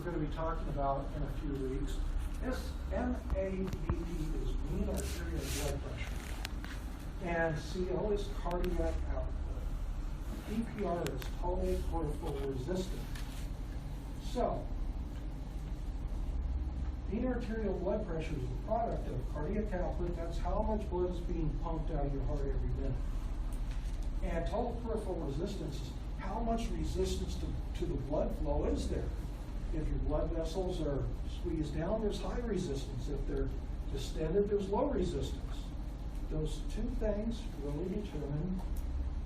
going to be talking about in a few weeks. This MABP is mean arterial blood pressure. And CO is cardiac output. PPR is total peripheral resistance. So, mean arterial blood pressure is the product of cardiac output. That's how much blood is being pumped out of your heart every minute. And total peripheral resistance is how much resistance to the blood flow is there. If your blood vessels are squeezed down, there's high resistance. If they're distended, there's low resistance. Those two things really determine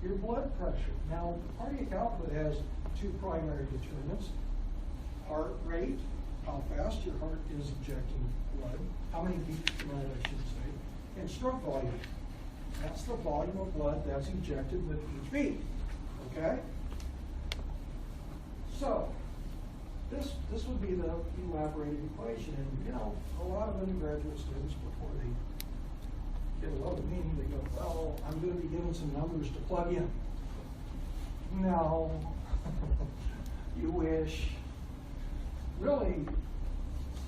your blood pressure. Now, cardiac output has two primary determinants: heart rate, how fast your heart is injecting blood, how many beats per minute, I should say, and stroke volume. That's the volume of blood that's injected with each beat. Okay? So, this would be the elaborated equation. And, you know, a lot of undergraduate students, before they get a load of meaning, they go, well, I'm going to be given some numbers to plug in. No. You wish. Really,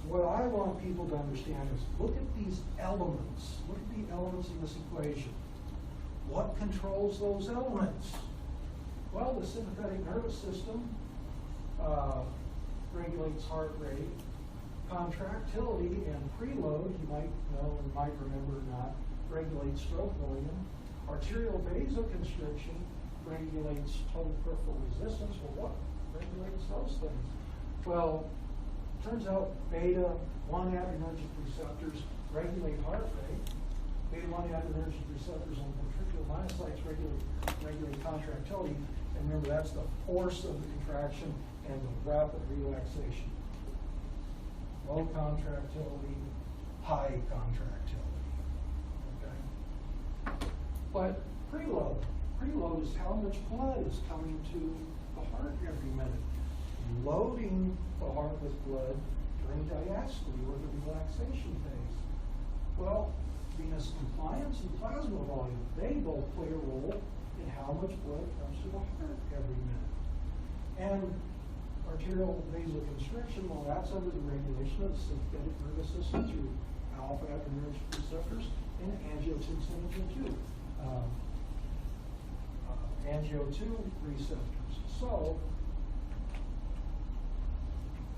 what I want people to understand is look at these elements. Look at the elements in this equation. What controls those elements? Well, the sympathetic nervous system regulates heart rate. Contractility and preload, you might know and might remember or not, regulates stroke volume. Arterial vasoconstriction regulates total peripheral resistance. Well, what regulates those things? Well, turns out beta 1 adrenergic receptors regulate heart rate. Beta 1 adrenergic receptors on ventricular myocytes regulate contractility. And remember, that's the force of the contraction and the rapid relaxation. Low contractility, high contractility. Okay? But preload is how much blood is coming to the heart every minute. Loading the heart with blood during diastole or the relaxation phase. Well, venous compliance and plasma volume, they both play a role in how much blood comes to the heart every minute. And arterial vasoconstriction, well, that's under the regulation of the sympathetic nervous system through alpha adrenergic receptors and angiotensin angio2 receptors. So,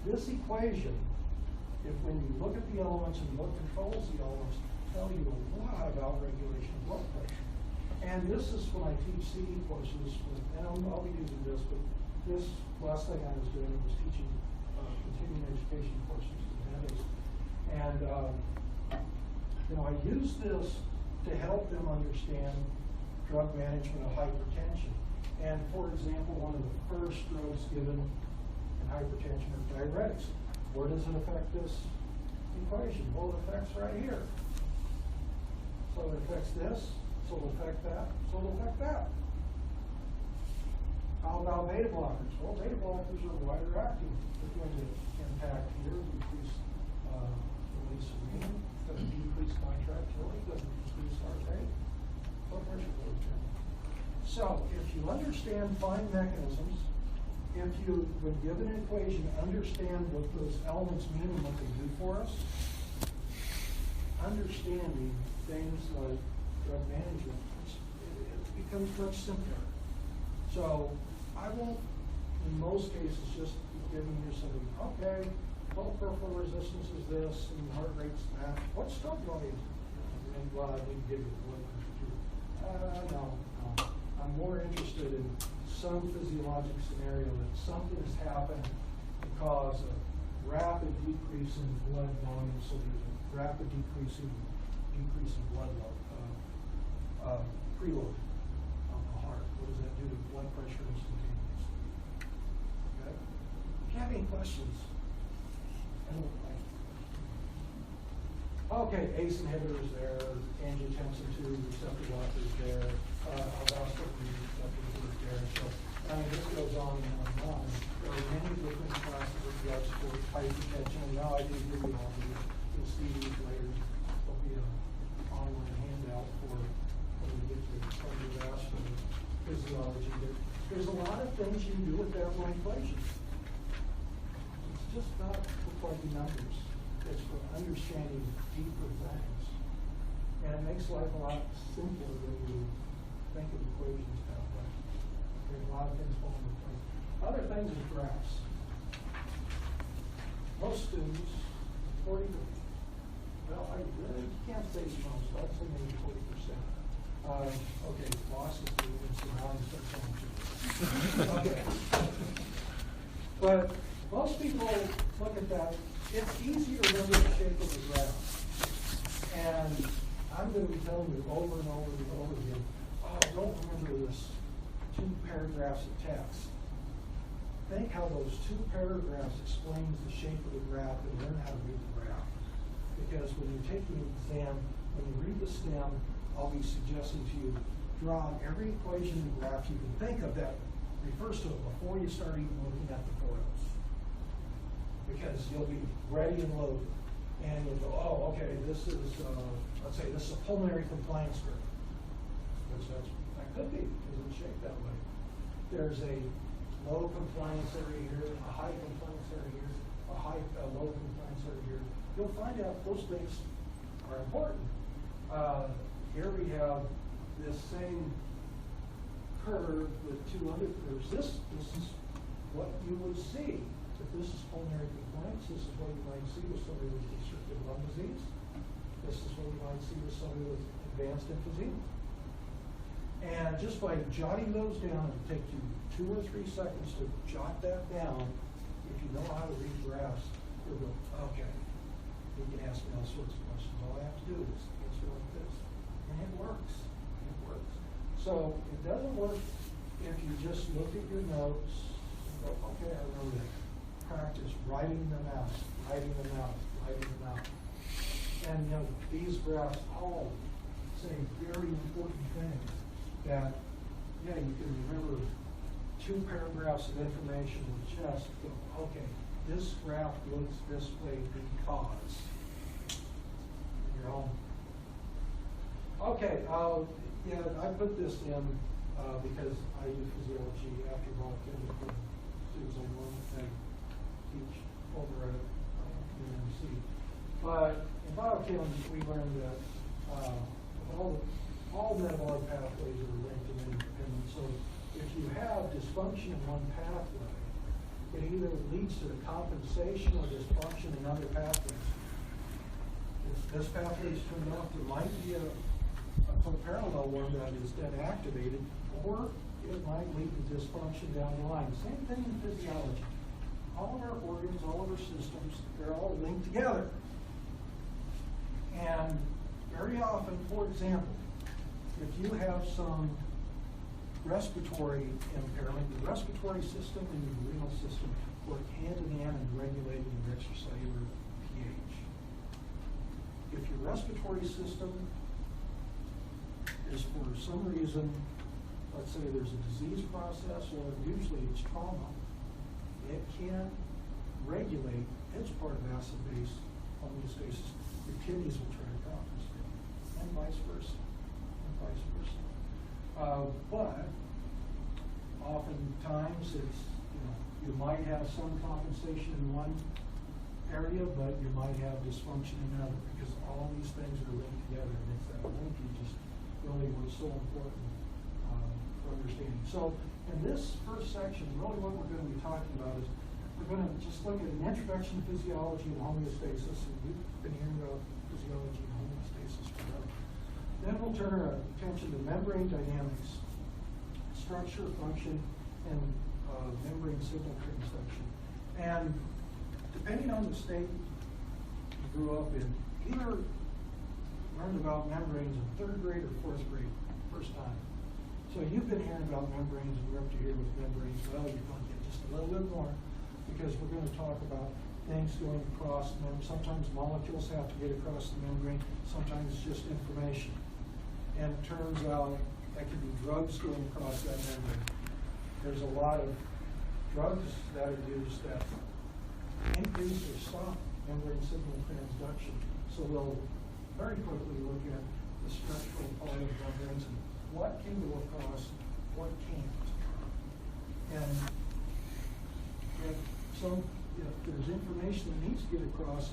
this equation, if when you look at the elements and what controls the elements, tell you a lot about regulation of blood pressure. And this is when I teach CE courses, and I'll be using this, but this last thing I was doing was teaching continuing education courses to dentists. And you know, I use this to help them understand drug management of hypertension. And for example, one of the first drugs given in hypertension are diuretics. Where does it affect this equation? Well, it affects right here. So it affects this, so it'll affect that, so it'll affect that. How about beta blockers? Well, beta blockers are wider acting. They're going to impact here, decrease release of renal, doesn't decrease contractility, doesn't decrease heart rate, blood pressure goes down. So if you understand fine mechanisms, if you, when given an equation, understand what those elements mean and what they do for us, understanding things like drug management, it becomes much simpler. So I won't, in most cases, just be giving you something, okay, total peripheral resistance is this, and heart rate's that. What's stroke volume? And well, I need to give you the blood pressure too. No. I'm more interested in some physiologic scenario that something has happened to cause a rapid decrease in blood volume, so there's a rapid decrease in blood load, preload on the heart. What does that do to blood pressure instantaneously? Okay? If you have any questions? Okay, ACE inhibitors there, angiotensin 2 receptor blockers there, aldosterone receptors there. So, I mean, this goes on and on and on. There are many different classes of drugs for hypertension. And now I do give you all these. You'll see these later. There'll be an online handout for when we get to cardiovascular physiology. There's a lot of things you can do with that one equation. It's just not for plugging numbers. It's for understanding deeper things. And it makes life a lot simpler when you think of equations that way. There's a lot of things fall into place. Other things is graphs. Most students, 40%. Well, I really can't say most. I'd say maybe 40%. Okay, bosses do this, and now I'm start telling you. Okay. But most people look at that. It's easy to remember the shape of the graph. And I'm going to be telling you over and over and over again, oh, don't remember this 2 paragraphs of text. Think how those 2 paragraphs explains the shape of the graph and learn how to read the graph. Because when you're taking an exam, when you read the STEM, I'll be suggesting to you, draw on every equation in the graph you can think of that refers to it before you start even looking at the photos. Because you'll be ready and loaded. And you'll go, oh, okay, this is, let's say this is a pulmonary compliance curve. Which that could be, because it's shaped that way. There's a low compliance area here, a high compliance area here, a low compliance area here. You'll find out those things are important. Here we have this same curve with 2 other curves. This is what you would see. If this is pulmonary compliance, this is what you might see with somebody with restricted lung disease. This is what you might see with somebody with advanced emphysema. And just by jotting those down, it'll take you 2 or 3 seconds to jot that down. If you know how to read graphs, you'll go, okay, you can ask me all sorts of questions. All I have to do is answer like this. And it works. It works. So it doesn't work if you just look at your notes and go, okay, I remember that. Practice writing them out, writing them out, writing them out. And you know, these graphs all say very important things that, yeah, you can remember 2 paragraphs of information with just go, okay, this graph looks this way because you're home. Okay, yeah, I put this in because I do physiology after biochemical students. I normally teach over at UNMC. But in biochem, we learned that all metabolic pathways are linked and independent. So if you have dysfunction in one pathway, it either leads to the compensation or dysfunction in other pathways. If this pathway is turned off, there might be a co-parallel one that is then activated, or it might lead to dysfunction down the line. Same thing in physiology. All of our organs, all of our systems, they're all linked together. And very often, for example, if you have some respiratory impairment, the respiratory system and the renal system work hand in hand in regulating your extracellular pH. If your respiratory system is for some reason, let's say there's a disease process, or usually it's trauma, it can't regulate its part of acid-base homeostasis. Your kidneys will try to compensate, and vice versa, but oftentimes it's, you might have some compensation in one area, but you might have dysfunction in another, because all these things are linked together, and it's that linkage is really what's so important for understanding. So in this first section, really what we're going to be talking about is we're going to just look at an introduction to physiology and homeostasis, and we've been hearing about physiology and homeostasis forever. Then we'll turn our attention to membrane dynamics, structure, function, and membrane signal transduction. And depending on the state you grew up in, either learned about membranes in 3rd grade or 4th grade, first time. So you've been hearing about membranes, and we're up to here with membranes. Well, you're going to get just a little bit more, because we're going to talk about things going across them. Sometimes molecules have to get across the membrane, sometimes it's just information. And it turns out that could be drugs going across that membrane. There's a lot of drugs that are used that increase or stop membrane signal transduction. So we'll very quickly look at the structural part of membranes and what can go across, what can't. And if some if there's information that needs to get across,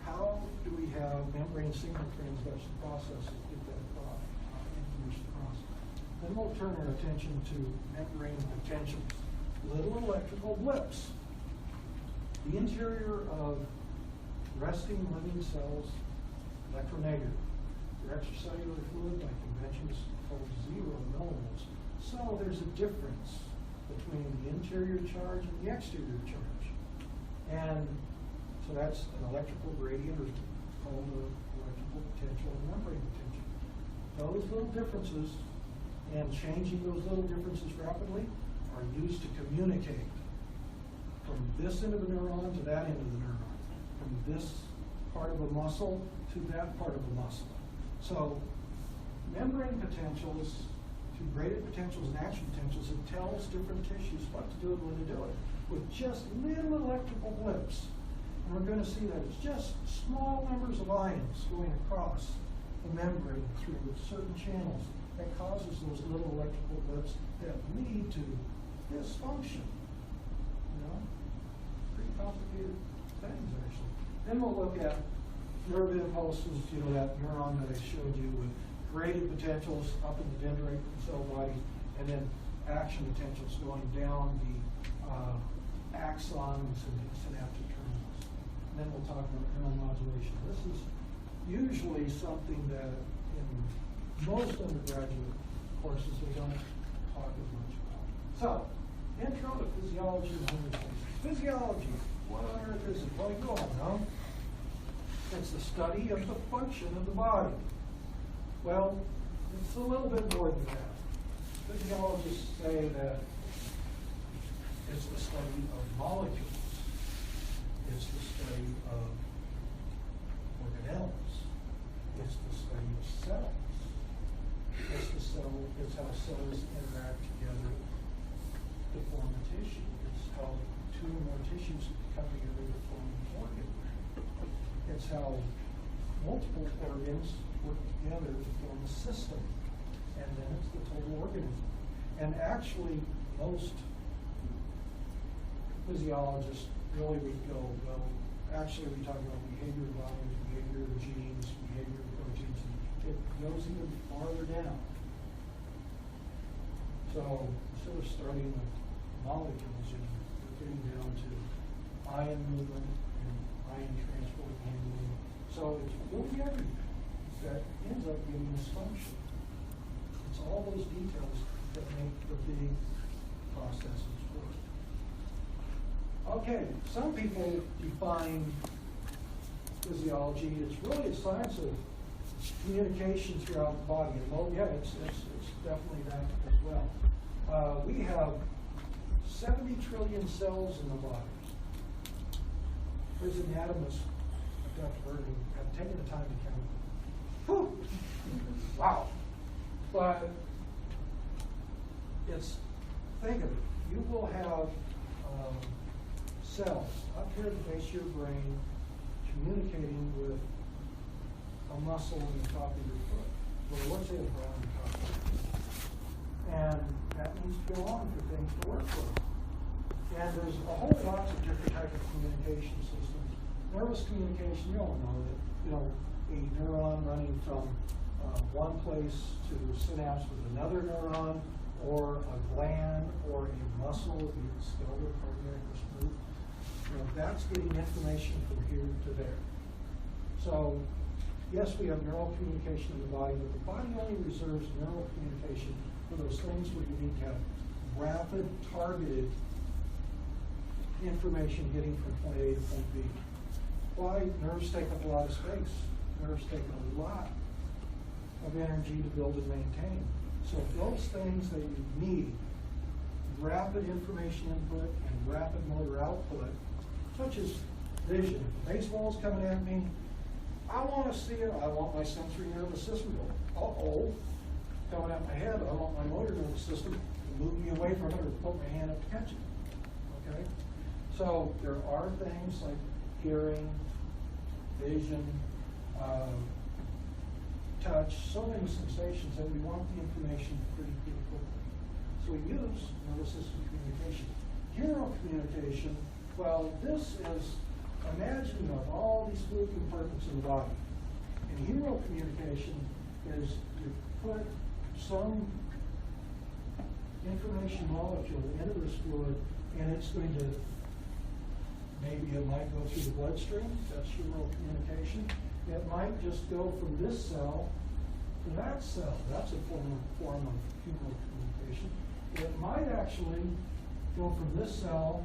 how do we have membrane signal transduction processes to get that information across? Then we'll turn our attention to membrane potentials, little electrical blips. The interior of resting living cells, electronegative. Your extracellular fluid, by convention, is called 0 millimoles. So there's a difference between the interior charge and the exterior charge. And so that's an electrical gradient, or called the electrical potential and membrane potential. Those little differences, and changing those little differences rapidly, are used to communicate from this end of the neuron to that end of the neuron, from this part of a muscle to that part of a muscle. So membrane potentials to graded potentials and action potentials, it tells different tissues what to do and when to do it with just little electrical blips. And we're going to see that it's just small numbers of ions going across the membrane through certain channels that causes those little electrical blips that lead to dysfunction. You know, pretty complicated things actually. Then we'll look at nerve impulses, you know, that neuron that I showed you with graded potentials up in the dendrite cell body, and then action potentials going down the axons and synaptic terminals. And then we'll talk about neuromodulation. This is usually something that in most undergraduate courses they don't talk as much about. So, intro to physiology and homeostasis. Physiology, what on earth is it? Well, you all know. It's the study of the function of the body. Well, it's a little bit more than that. Physiologists say that it's the study of molecules. It's the study of organelles. It's the study of cells. It's how cells interact together to form a tissue. It's how two or more tissues come together to form an organ. It's how multiple organs work together to form a system. And then it's the total organism. And actually, most physiologists really would go, well, actually we talk about behavior of volumes, behavior of genes, behavior of proteins, and it goes even farther down. So instead of starting with molecules, we're getting down to ion movement and ion transport and handling. So it's really everything that ends up giving us function. It's all those details that make the big processes work. Okay, some people define physiology, it's really a science of communication throughout the body. And well, yeah, it's definitely that as well. We have 70 trillion cells in the body. There's anatomists, Dr. Burton, have taken the time to count them. Whew. Wow. But think of it, you will have cells up here at the base of your brain communicating with a muscle on the top of your foot. Well, let's say a bone on the top of your foot. And that needs to go on for things to work with. And there's a whole lot of different types of communication systems. Nervous communication, you all know that, you know, a neuron running from one place to synapse with another neuron, or a gland, or a muscle, be it skeletal, cardiac, or smooth. You know, that's getting information from here to there. So, yes, we have neural communication in the body, but the body only reserves neural communication for those things where you need to have rapid, targeted information getting from point A to point B. Why? Nerves take up a lot of space. Nerves take a lot of energy to build and maintain. So those things that you need, rapid information input and rapid motor output, such as vision. If a baseball's coming at me, I want to see it. I want my sensory nervous system to go, uh-oh, coming at my head. I want my motor nervous system to move me away from it or put my hand up to catch it. Okay? So there are things like hearing, vision, touch, so many sensations that we want the information pretty quickly. So we use nervous system communication. Neural communication Well, this is, imagine of all these fluid compartments in the body. And humoral communication is you put some information molecule into this fluid, and it's going to, maybe it might go through the bloodstream, that's humoral communication. It might just go from this cell to that cell. That's a form of humoral communication. It might actually go from this cell,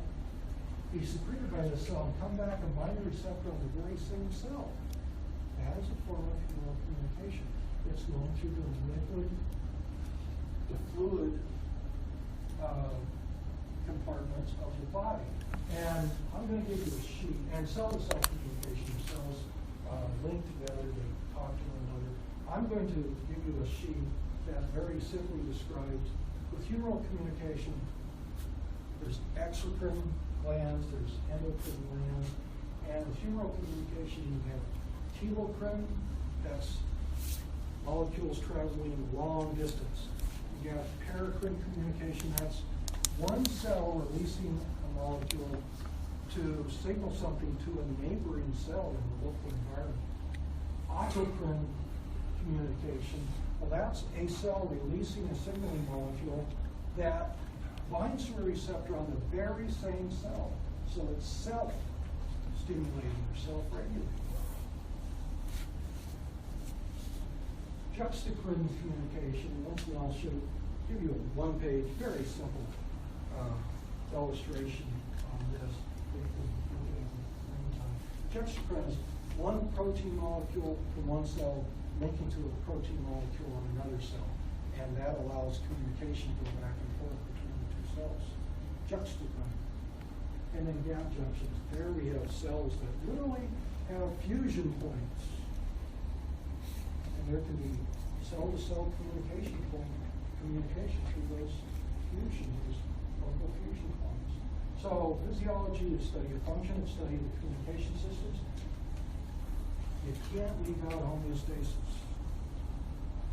be secreted by this cell, and come back and bind a receptor on the very same cell. That is a form of humoral communication. It's going through the liquid, the fluid compartments of the body. And I'm going to give you a sheet, and cell-to-cell communication, cells link together, they talk to one another. I'm going to give you a sheet that very simply describes, with humoral communication, there's exocrine glands, there's endocrine glands, and with humoral communication you have telocrine, that's molecules traveling long distance. You have paracrine communication, that's one cell releasing a molecule to signal something to a neighboring cell in the local environment. Autocrine communication, well, that's a cell releasing a signaling molecule that binds to a receptor on the very same cell. So it's self-stimulating or self-regulating. Juxtacrine communication, once again I'll give you a one-page, very simple illustration on this. Juxtacrine is one protein molecule from one cell linking to a protein molecule on another cell, and that allows communication to go back and forth between the two cells. Juxtacrine. And then gap junctions. There we have cells that literally have fusion points. And there can be cell-to-cell communication through those fusions, those local fusion points. So physiology is study of function, it's study of the communication systems. You can't leave out homeostasis.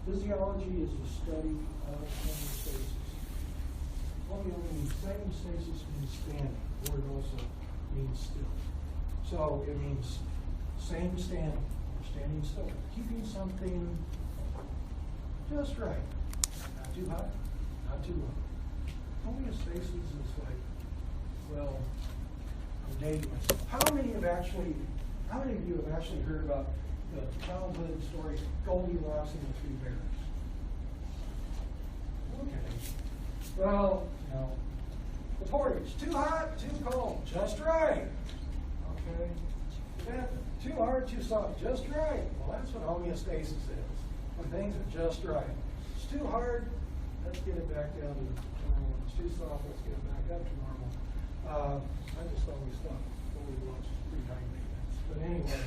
Physiology is the study of homeostasis. Homeostasis means standing. The word also means still. So it means same standing, standing still. Keeping something just right. Not too hot, not too low. Homeostasis is like, well, I'm dating myself. How many of you have actually heard about the childhood story, Goldilocks and the Three Bears? Okay. Well, the porridge, too hot, too cold, just right. Okay. Then, too hard, too soft, just right. Well, that's what homeostasis is. When things are just right. It's too hard, let's get it back down to normal. It's too soft, let's get it back up to normal. I just always thought Goldilocks was pretty high maintenance. But anyway,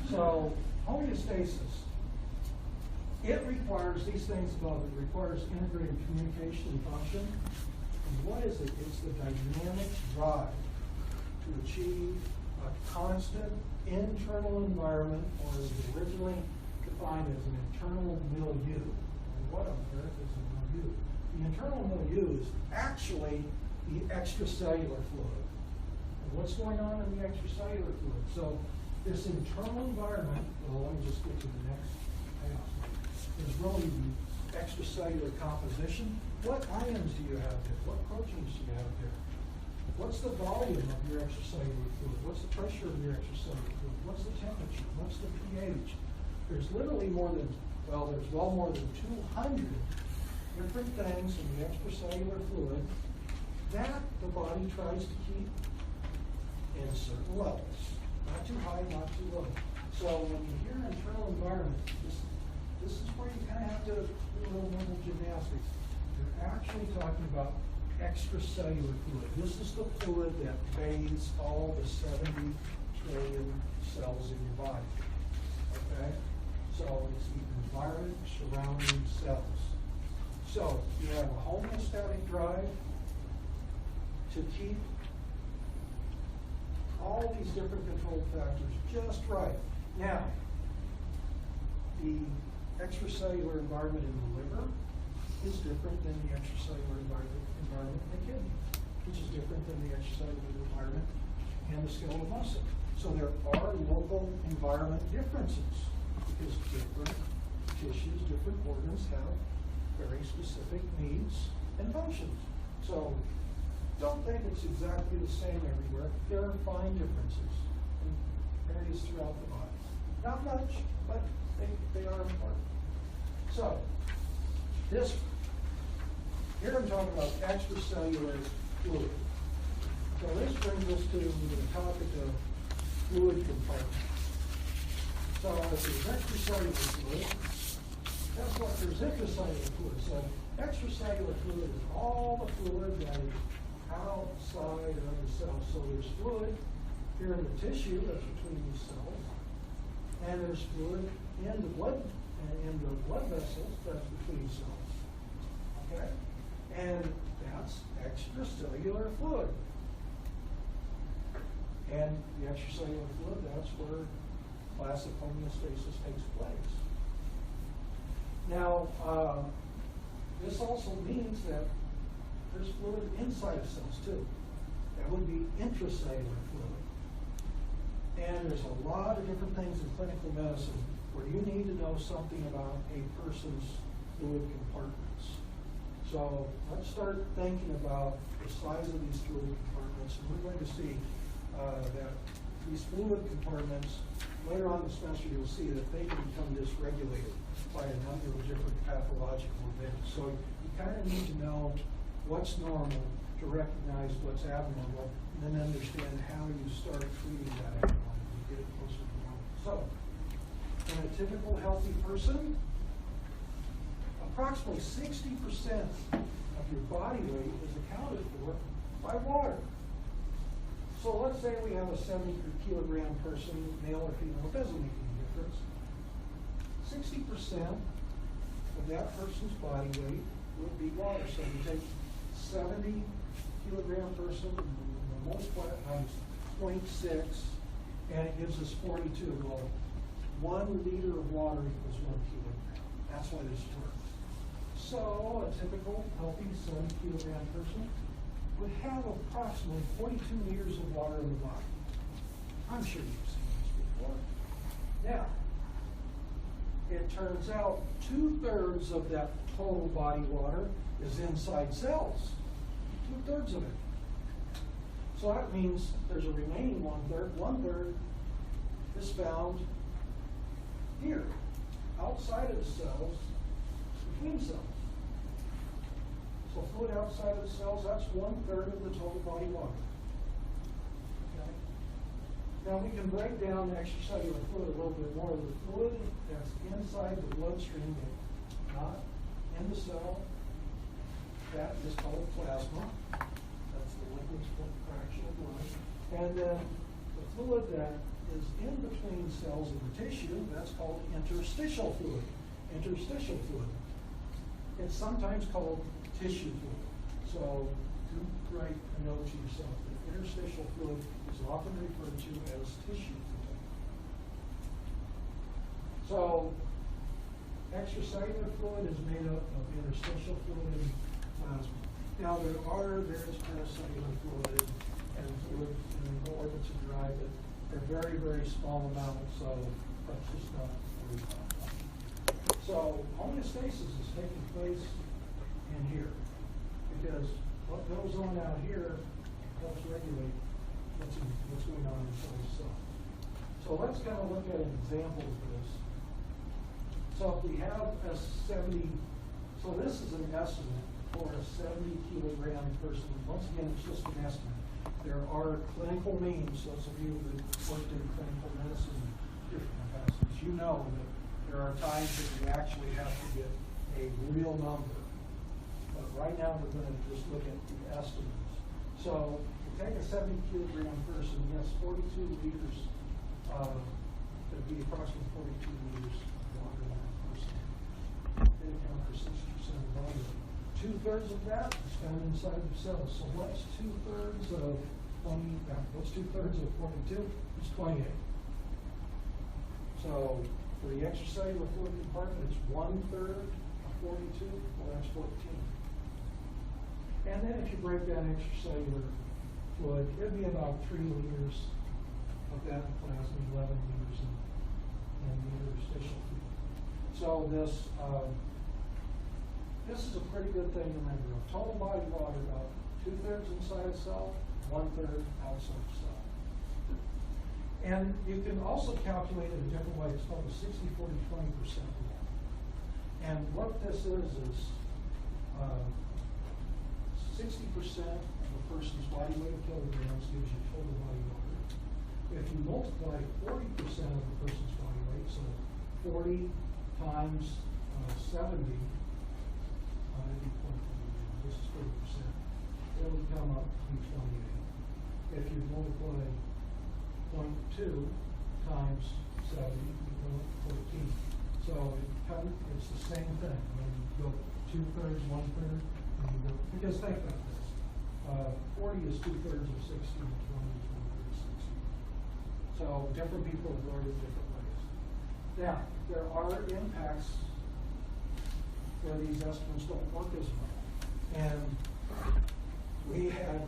so homeostasis, it requires these things above. It requires integrated communication and function. And what is it? It's the dynamic drive to achieve a constant internal environment, or as originally defined as an internal milieu. And what on earth is a milieu? The internal milieu is actually the extracellular fluid. And what's going on in the extracellular fluid? So this internal environment, well, let me just get to the next pass, is really the extracellular composition. What ions do you have there? What proteins do you have there? What's the volume of your extracellular fluid? What's the pressure of your extracellular fluid? What's the temperature? What's the pH? There's literally more than 200 different things in the extracellular fluid that the body tries to keep in certain levels. Not too high, not too low. So when you hear internal environment, this is where you kind of have to do a little mental gymnastics. You're actually talking about extracellular fluid. This is the fluid that bathes all the 70 trillion cells in your body. Okay? So it's the environment surrounding cells. So you have a homeostatic drive to keep all these different control factors just right. Now, the extracellular environment in the liver is different than the extracellular environment in the kidney, which is different than the extracellular environment and the skeletal muscle. So there are local environment differences because different tissues, different organs have very specific needs and functions. So don't think it's exactly the same everywhere. There are fine differences in areas throughout the body. Not much, but they are important. So this, here I'm talking about extracellular fluid. So this brings us to the topic of fluid compartment. So if there's extracellular fluid, guess what? There's intracellular fluid. So extracellular fluid is all the fluid that is outside of the cell. So there's fluid here in the tissue that's between these cells, and there's fluid in the blood vessels that's between cells. Okay? And that's extracellular fluid. And the extracellular fluid, that's where classic homeostasis takes place. Now, this also means that there's fluid inside of cells too. That would be intracellular fluid. And there's a lot of different things in clinical medicine where you need to know something about a person's fluid compartments. So let's start thinking about the size of these fluid compartments. And we're going to see that these fluid compartments, later on in the semester you'll see that they can become dysregulated by a number of different pathological events. So you kind of need to know what's normal to recognize what's abnormal, and then understand how you start treating that abnormal to get it closer to normal. So, in a typical healthy person, approximately 60% of your body weight is accounted for by water. So let's say we have a 70 kilogram person, male or female, it doesn't make any difference. 60% of that person's body weight would be water. So you take 70 kilogram person, multiply it times 0.6, and it gives us 42. Well, 1 liter of water equals 1 kilogram. That's why this works. So a typical healthy 70 kilogram person would have approximately 42 liters of water in the body. I'm sure you've seen this before. Now, it turns out 2/3 of that total body water is inside cells. 2/3 of it. So that means there's a remaining 1/3. 1/3 is found here, outside of the cells, between cells. So fluid outside of the cells, that's 1/3 of the total body water. Okay? Now we can break down the extracellular fluid a little bit more. The fluid that's inside the bloodstream, not in the cell, that is called plasma. That's the liquid fraction of blood. And then the fluid that is in between cells in the tissue, that's called interstitial fluid. Interstitial fluid. It's sometimes called tissue fluid. So do write a note to yourself that interstitial fluid is often referred to as tissue fluid. So extracellular fluid is made up of interstitial fluid and plasma. Now there's paracellular fluid and fluid in the organs are derived, but they're very, very small amounts, so that's just not very common. So homeostasis is taking place in here, because what goes on out here helps regulate what's going on inside the cell. So let's kind of look at an example of this. So if we have a 70, so this is an estimate for a 70 kilogram person. Once again, it's just an estimate. There are clinical means, those of you that worked in clinical medicine in different capacities, you know that there are times that we actually have to get a real number. But right now we're going to just look at the estimates. So if you take a 70 kilogram person, yes, 42 liters, that would be approximately 42 liters of water in that person. They account for 60% of body weight. 2/3 of that is found inside the cells. So what's 2/3 of 20? What's 2/3 of 42? It's 28. So for the extracellular fluid compartment, it's 1/3 of 42. Well, that's 14. And then if you break down extracellular fluid. It'd be about 3 liters of that in plasma, 11 liters in the interstitial fluid. So this is a pretty good thing to remember. Of total body water, about 2/3 inside the cell, 1/3 outside the cell. And you can also calculate it a different way. It's called a 60-40-20% rule. And what this is 60% of a person's body weight in kilograms gives you total body water. If you multiply 40% of a person's body weight, so 40 times 70, this is 40%, it'll come up to be 28. If you multiply 0.2 times 70, you go up to 14. So it's the same thing. When you go 2/3, 1/3, and you go, because think about this. 40 is 2/3 of 60, and 20 is 1/3 of 60. So different people have learned it different ways. Now, there are impacts where these estimates don't work as well. And we had,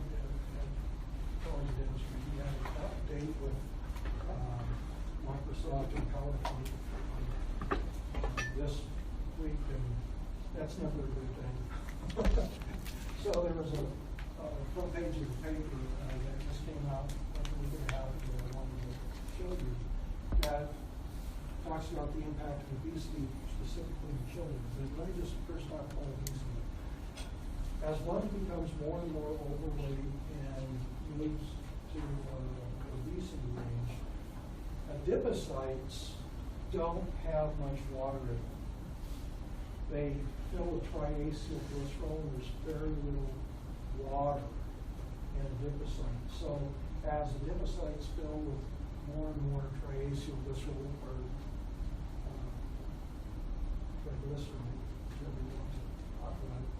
college dentistry, we had an update with Microsoft and PowerPoint this week, and that's never a good thing. So there was a front page of the paper that just came out like a week and a half ago, I wanted to show you, that talks about the impact of obesity, specifically in children. But let me just first talk about obesity. As one becomes more and more overweight and moves to obesity range, adipocytes don't have much water in them. They fill with triacyl glycerol, and there's very little water in adipocytes. So as adipocytes fill with more and more triacyl glycerol or triglyceride, whichever you want to talk about it,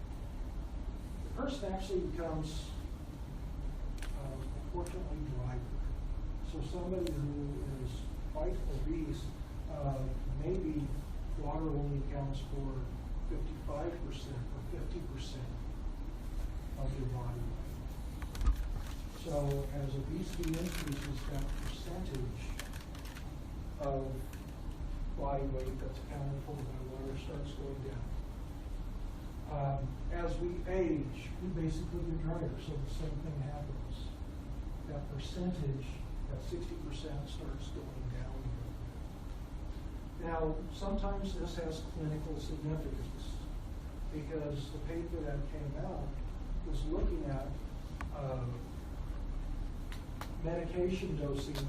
the person actually becomes unfortunately drier. So somebody who is quite obese, maybe water only accounts for 55% or 50% of your body weight. So as obesity increases, that percentage of body weight that's accounted for by water starts going down. As we age, we basically get drier, so the same thing happens. That percentage, that 60% starts going down a little bit. Now, sometimes this has clinical significance because the paper that came out was looking at medication dosing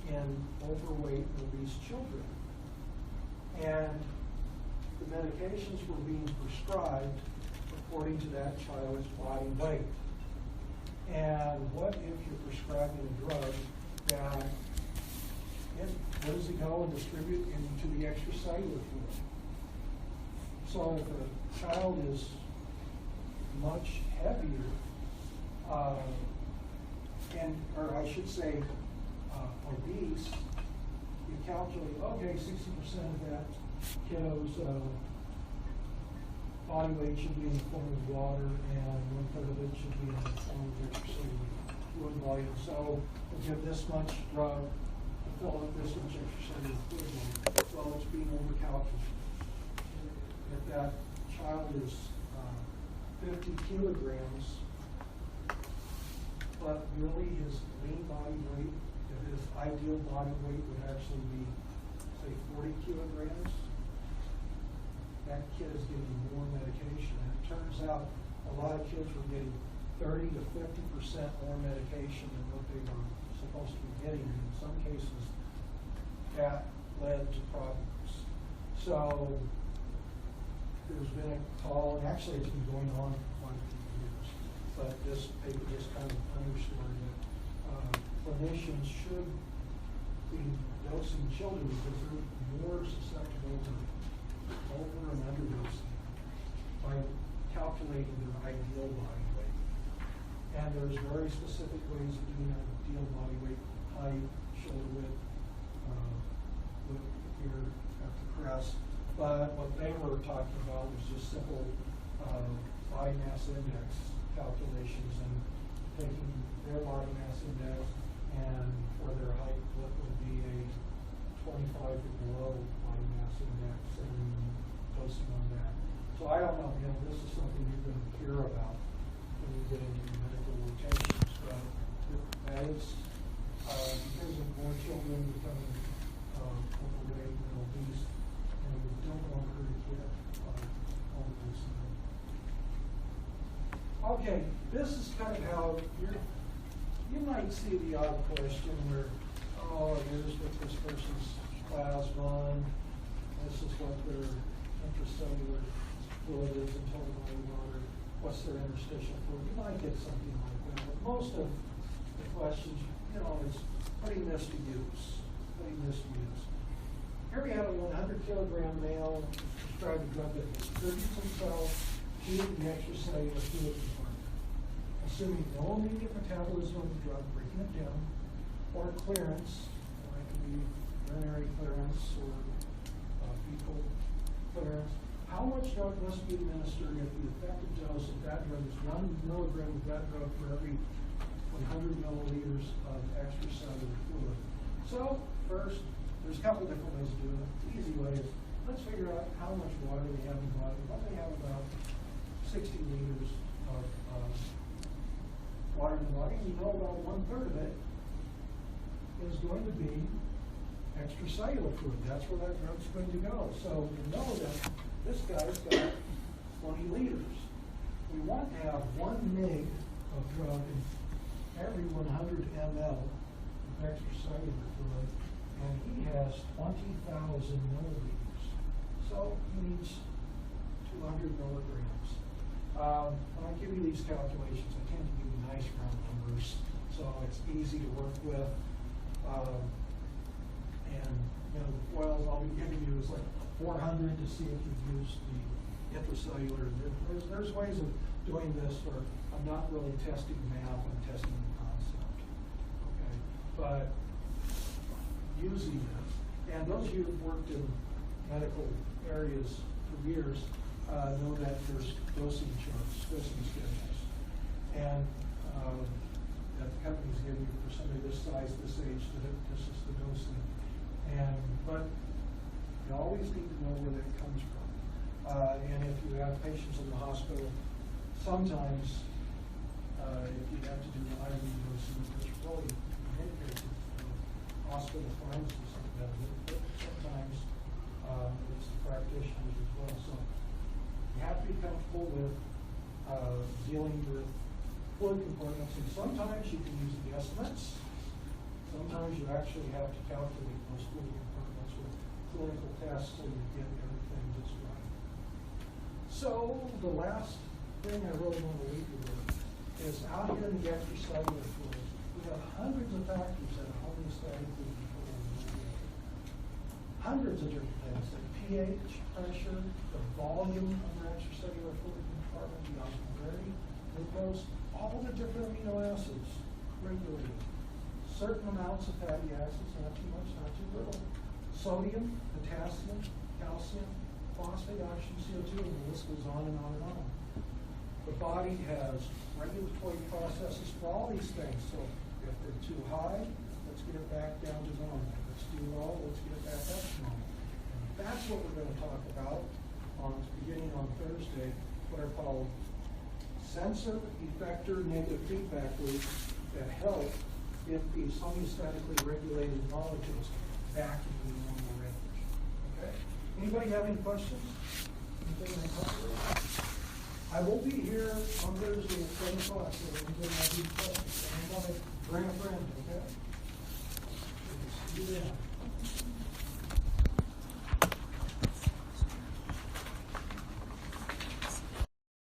in overweight and obese children. And the medications were being prescribed according to that child's body weight. And what if you're prescribing a drug that, where does it go and distribute into the extracellular fluid? So if a child is much heavier, or I should say obese, you calculate, okay, 60% of that kiddo's body weight should be in the form of water, and 1/3 of it should be in the form of extracellular fluid volume. So we'll give this much drug to fill up this much extracellular fluid volume. Well, it's being overcalculated. If that child is 50 kilograms, but really his lean body weight, if his ideal body weight would actually be, say, 40 kilograms, that kid is getting more medication. And it turns out a lot of kids were getting 30 to 50% more medication than what they were supposed to be getting. And in some cases, that led to problems. So there's been a call, and actually it's been going on for quite a few years, but this paper just kind of underscored that clinicians should be dosing children because they're more susceptible to over and underdosing by calculating their ideal body weight. And there's very specific ways of doing that: ideal body weight, height, shoulder width, here at the crest. But what they were talking about was just simple body mass index calculations, and taking their body mass index, and for their height, what would be a 25 or below body mass index, and dosing on that. So I don't know, this is something you're going to hear about when you get into medical rotations, but that is because of more children becoming overweight and obese, and we don't want her to get overdosing. Okay, this is kind of how you might see the odd question where, oh, here's what this person's plasma, and this is what their intracellular fluid is in total body water, what's their interstitial fluid. You might get something like that, but most of the questions, is pretty misuse. Here we have a 100-kilogram male prescribed a drug that distributes himself to the extracellular fluid compartment, assuming no immediate metabolism of the drug, breaking it down, or clearance, it could be urinary clearance or fecal clearance. How much drug must be administered if the effective dose of that drug is 1 milligram of that drug for every 100 milliliters of extracellular fluid? So, first, there's a couple different ways to do it. The easy way is, let's figure out how much water they have in the body. Well, they have about 60 liters of water in the body, and you know about 1/3 of it is going to be extracellular fluid. That's where that drug's going to go. So you know that this guy's got 20 liters. We want to have 1 mg of drug in every 100 ml of extracellular fluid, and he has 20,000 milliliters. So he needs 200 milligrams. When I give you these calculations, I tend to give you nice round numbers, so it's easy to work with. And the oils I'll be giving you is like 400 to see if you've used the intracellular. There's ways of doing this where I'm not really testing math, I'm testing the concept. Okay, but using this, and those of you who've worked in medical areas for years know that there's dosing charts, dosing schedules, and that the companies give you for somebody this size, this age, this is the dosing. But you always need to know where that comes from. And if you have patients in the hospital, sometimes if you have to do the IV dosing, which really in many cases hospital pharmacists that does it, but sometimes it's the practitioners as well. So you have to be comfortable with dealing with fluid compartments, and sometimes you can use the estimates. Sometimes you actually have to calculate those fluid compartments with clinical tests so you get everything just right. So the last thing I really want to leave you with is out here in the extracellular fluid, we have hundreds of factors that are homeostatically controlled. Hundreds of different things, the pH, pressure, the volume of the extracellular fluid compartment, the osmolarity, glucose, all the different amino acids regulated. Certain amounts of fatty acids, not too much, not too little. Sodium, potassium, calcium, phosphate, oxygen, CO2, and the list goes on and on and on. The body has regulatory processes for all these things. So if they're too high, let's get it back down to normal. If it's too low, let's get it back up to normal. And that's what we're going to talk about beginning on Thursday, what are called sensor effector negative feedback loops that help get these homeostatically regulated molecules back into the normal range. Okay? Anybody have any questions? Anything they talk about? I will be here on Thursday at 7 o'clock, so anybody have any questions? Anybody bring a friend, okay? See you then.